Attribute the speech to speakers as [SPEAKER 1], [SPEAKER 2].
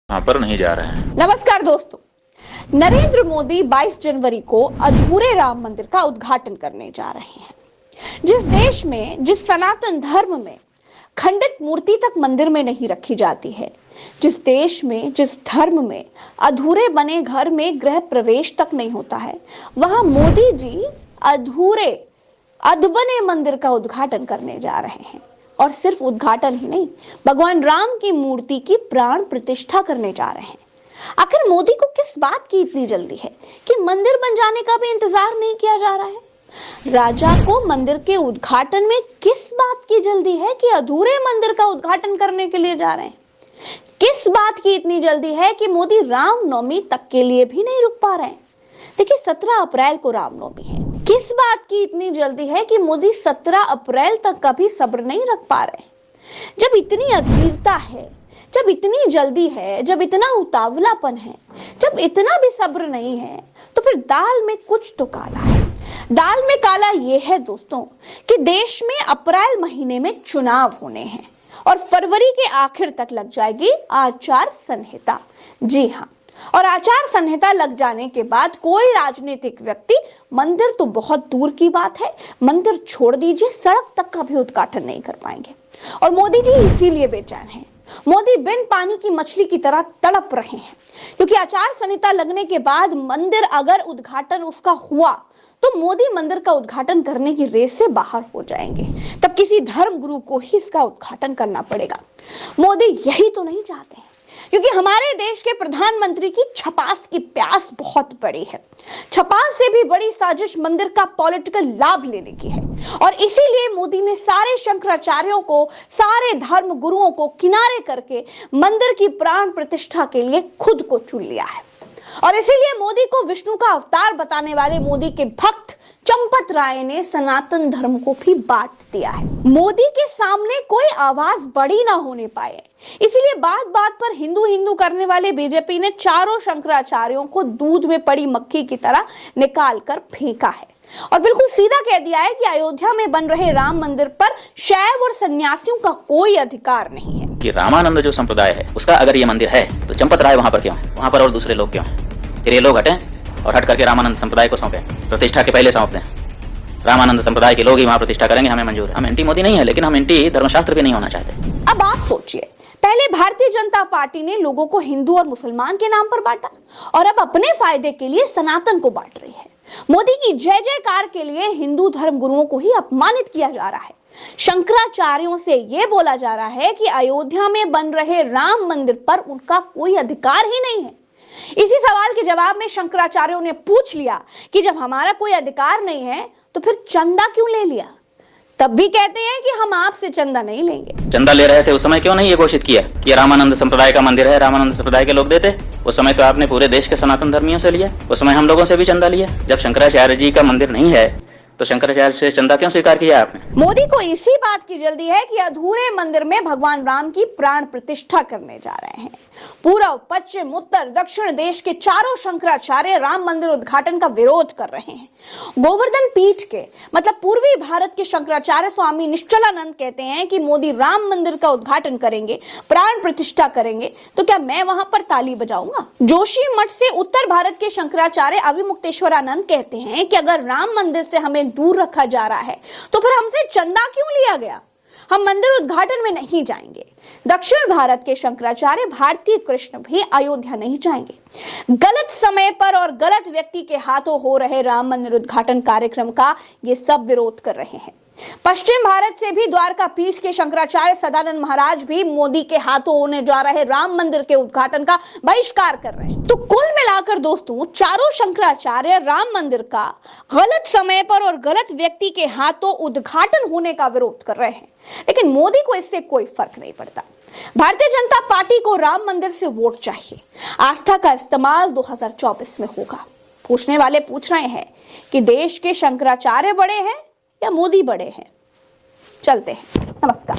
[SPEAKER 1] वहां पर नहीं जा रहे हैं।
[SPEAKER 2] नमस्कार दोस्तों, नरेंद्र मोदी 22 जनवरी को अधूरे राम मंदिर का उद्घाटन करने जा रहे हैं। जिस देश में, जिस सनातन धर्म में खंडित मूर्ति तक मंदिर में नहीं रखी जाती है, जिस देश में, जिस धर्म में अधूरे बने घर में गृह प्रवेश तक नहीं होता है, वहां मोदी जी अधूरे अधबने मंदिर का उद्घाटन करने जा रहे हैं। और सिर्फ उद्घाटन ही नहीं, भगवान राम की मूर्ति की प्राण प्रतिष्ठा करने जा रहे हैं। आखिर मोदी को किस बात की इतनी जल्दी है कि मंदिर बन जाने का भी इंतजार नहीं किया जा रहा है? राजा को मंदिर के उद्घाटन में किस बात की जल्दी है कि अधूरे मंदिर का उद्घाटन करने के लिए जा रहे हैं? किस बात की इतनी जल्दी है कि मोदी रामनवमी तक के लिए भी नहीं रुक पा रहे हैं? देखिए, 17 अप्रैल को रामनवमी है। किस बात की इतनी जल्दी है कि मोदी 17 अप्रैल तक का भी सब्र नहीं रख पा रहे? जब इतनी अधीरता है, जब इतनी जल्दी है, जब इतना उतावलापन है, जब इतना भी सब्र नहीं है, तो फिर दाल में कुछ तो काला है। दाल में काला यह है दोस्तों कि देश में अप्रैल महीने में चुनाव होने हैं और फरवरी के आखिर तक लग जाएगी आचार संहिता। जी हाँ, और आचार संहिता लग जाने के बाद कोई राजनीतिक व्यक्ति, मंदिर तो बहुत दूर की बात है, मंदिर छोड़ दीजिए, सड़क तक का भी उद्घाटन नहीं कर पाएंगे। और मोदी जी इसीलिए बेचैन हैं। मोदी बिन पानी की मछली की तरह तड़प रहे हैं, क्योंकि आचार संहिता लगने के बाद मंदिर अगर उद्घाटन उसका हुआ तो मोदी मंदिर का उद्घाटन करने की रेस से बाहर हो जाएंगे। तब किसी धर्म गुरु को ही इसका उद्घाटन करना पड़ेगा। मोदी यही तो नहीं चाहते हैं, क्योंकि हमारे देश के प्रधानमंत्री की छपास की प्यास बहुत बड़ी है। छपास से भी बड़ी साजिश मंदिर का पॉलिटिकल लाभ लेने की है, और इसीलिए मोदी ने सारे शंकराचार्यों को, सारे धर्म गुरुओं को किनारे करके मंदिर की प्राण प्रतिष्ठा के लिए खुद को चुन लिया है। और इसीलिए मोदी को विष्णु का अवतार बताने वाले मोदी के भक्त चंपत राय ने सनातन धर्म को भी बांट दिया है। मोदी के सामने कोई आवाज बड़ी ना होने पाए, इसीलिए बात बात पर हिंदू हिंदू करने वाले बीजेपी ने चारों शंकराचार्यों को दूध में पड़ी मक्खी की तरह निकाल कर फेंका है और बिल्कुल सीधा कह दिया है कि अयोध्या में बन रहे राम मंदिर पर शैव और सन्यासियों का कोई अधिकार नहीं है।
[SPEAKER 1] कि रामानंद जो संप्रदाय है उसका अगर ये मंदिर है तो चंपत राय वहाँ पर क्यों है? वहाँ पर और दूसरे लोग क्यों हैं? फिर ये लोग हटें और हट करके रामानंद संप्रदाय को सौंपें, प्रतिष्ठा के पहले सौंप दें। रामानंद संप्रदाय के लोग ही वहाँ प्रतिष्ठा करेंगे, हमें मंजूर है। हम एंटी मोदी नहीं है, लेकिन हम एंटी धर्मशास्त्र भी नहीं होना चाहते।
[SPEAKER 2] अब आप सोचिए, पहले भारतीय जनता पार्टी ने लोगों को हिंदू और मुसलमान के नाम पर बांटा, और अब अपने फायदे के लिए सनातन को बांट रही है। मोदी की जय जयकार के लिए हिंदू धर्म गुरुओं को ही अपमानित किया जा रहा है। शंकराचार्यों से यह बोला जा रहा है कि अयोध्या में बन रहे राम मंदिर पर उनका कोई अधिकार ही नहीं है। इसी सवाल के जवाब में शंकराचार्यों ने पूछ लिया कि जब हमारा कोई अधिकार नहीं है तो फिर चंदा क्यों ले लिया? तब भी कहते हैं कि हम आपसे चंदा नहीं लेंगे।
[SPEAKER 1] चंदा ले रहे थे उस समय क्यों नहीं ये घोषित किया कि रामानंद संप्रदाय का मंदिर है, रामानंद संप्रदाय के लोग देते? उस समय तो आपने पूरे देश के सनातन धर्मियों से लिया, उस समय हम लोगों से भी चंदा लिया। जब शंकराचार्य जी का मंदिर नहीं है तो शंकराचार्य से चंदा क्यों स्वीकार किया आपने?
[SPEAKER 2] मोदी को इसी बात की जल्दी है कि अधूरे मंदिर में भगवान राम की प्राण प्रतिष्ठा करने जा रहे हैं। पूर्व, पश्चिम, उत्तर, दक्षिण देश के चारों शंकराचार्य राम मंदिर उद्घाटन का विरोध कर रहे हैं। गोवर्धन पीठ के मतलब पूर्वी भारत के शंकराचार्य स्वामी निश्चलानंद कहते हैं कि मोदी राम मंदिर का उद्घाटन करेंगे, प्राण प्रतिष्ठा करेंगे, तो क्या मैं वहां पर ताली बजाऊंगा? जोशी मठ से उत्तर भारत के शंकराचार्य अविमुक्तेश्वरानंद कहते हैं कि अगर राम मंदिर से हमें दूर रखा जा रहा है तो फिर हमसे चंदा क्यों लिया गया? हम मंदिर उद्घाटन में नहीं जाएंगे। दक्षिण भारत के शंकराचार्य भारती कृष्ण भी अयोध्या नहीं जाएंगे। गलत समय पर और गलत व्यक्ति के हाथों हो रहे राम मंदिर उद्घाटन कार्यक्रम का ये सब विरोध कर रहे हैं। पश्चिम भारत से भी द्वारका पीठ के शंकराचार्य सदानंद महाराज भी मोदी के हाथों होने जा रहे राम मंदिर के उद्घाटन का बहिष्कार कर रहे हैं। तो कुल मिलाकर दोस्तों, चारों शंकराचार्य राम मंदिर का गलत समय पर और गलत व्यक्ति के हाथों उद्घाटन होने का विरोध कर रहे हैं, लेकिन मोदी को इससे कोई फर्क नहीं पड़ता। भारतीय जनता पार्टी को राम मंदिर से वोट चाहिए। आस्था का इस्तेमाल 2024 में होगा। पूछने वाले पूछ रहे हैं कि देश के शंकराचार्य बड़े हैं या मोदी बड़े हैं? चलते हैं। नमस्कार।